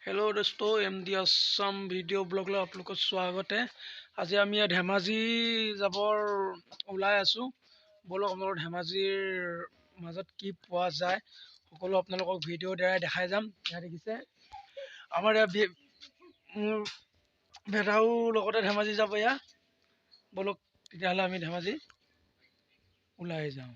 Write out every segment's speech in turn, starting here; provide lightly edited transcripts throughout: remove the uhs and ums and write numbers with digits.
Hello दोस्तों M D Assam video ब्लगলৈ আপোনালোকক স্বাগতে। আজি আমি ধেমাজি যাবৰ ওলাই আছো। বলক আপোনালোকৰ ধেমাজিৰ মাজত কি পোৱা যায় সকলো আপোনালোকক ভিডিঅ'ৰ দ্বাৰা দেখাই যাম। ইয়াত দেখিছে আমাৰ ভেটাও লগতে ধেমাজি যাব। বলক তেতিয়াহ'লে আমি ধেমাজি ওলাই যাওঁ।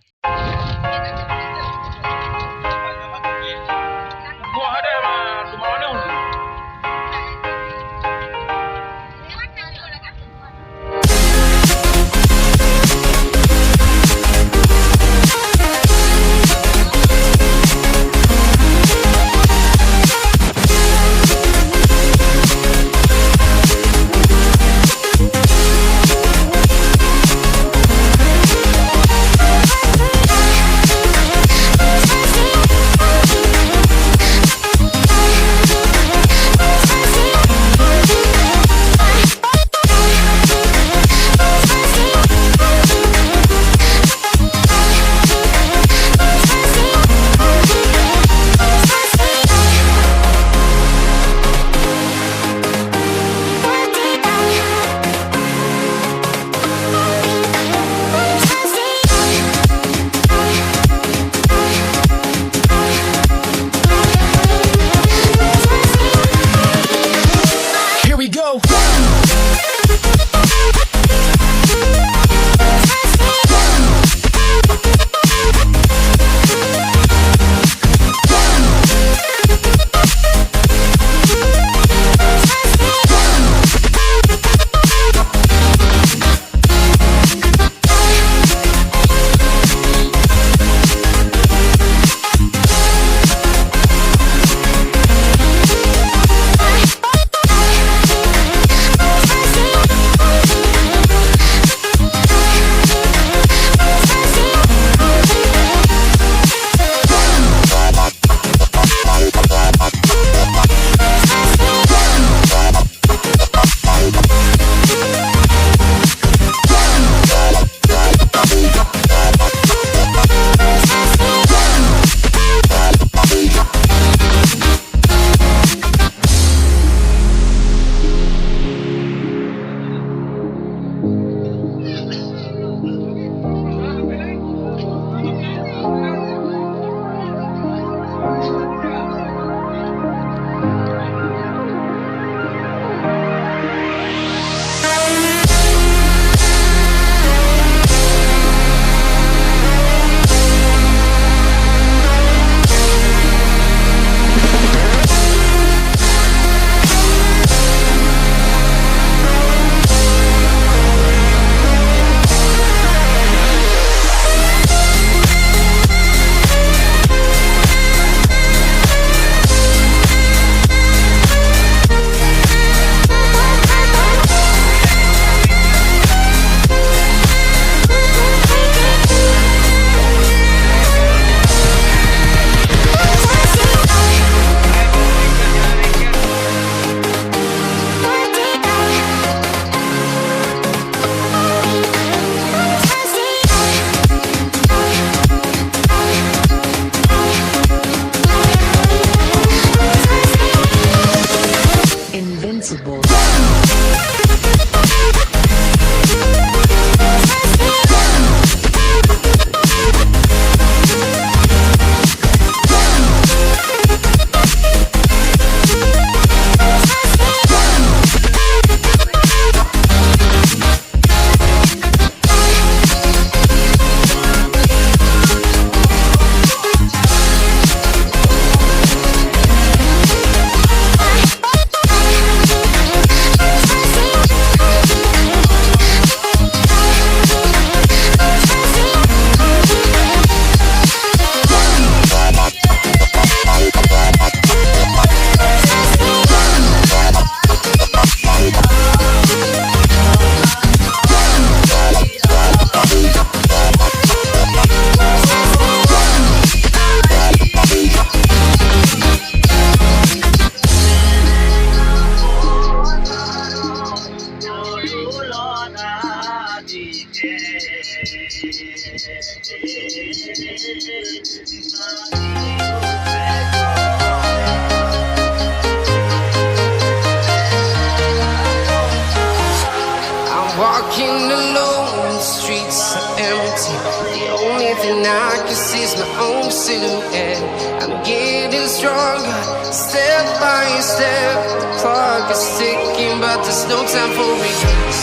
walking alone, the streets are empty. The only thing I can see is my own silhouette. I'm getting stronger, step by step. The clock is ticking, but there's no time for regrets.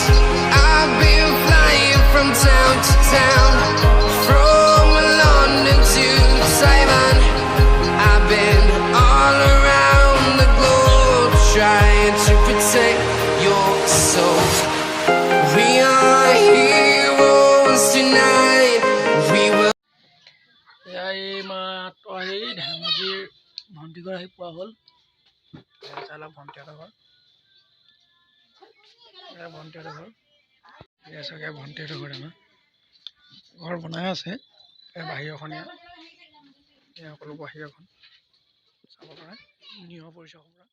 I've been flying from town to town, from London to Taiwan. I've been all around the globe, trying to protect your soul. We are heroes tonight. We will. এই মাত্ৰ আহি ধেমাজিৰ ভণ্টিঘৰ আহি পোৱা হ'ল। চালা ভণ্টিহঁতৰ ঘৰ, ভণ্টিহঁতৰ ঘৰ চাগে ভণ্টিহঁতৰ ঘৰ আমাৰ ঘৰ বনাই আছে। বাহিৰখন সকলো বাহিৰখন চাব পাৰে নিয়ৰ পৰিচয় পৰা।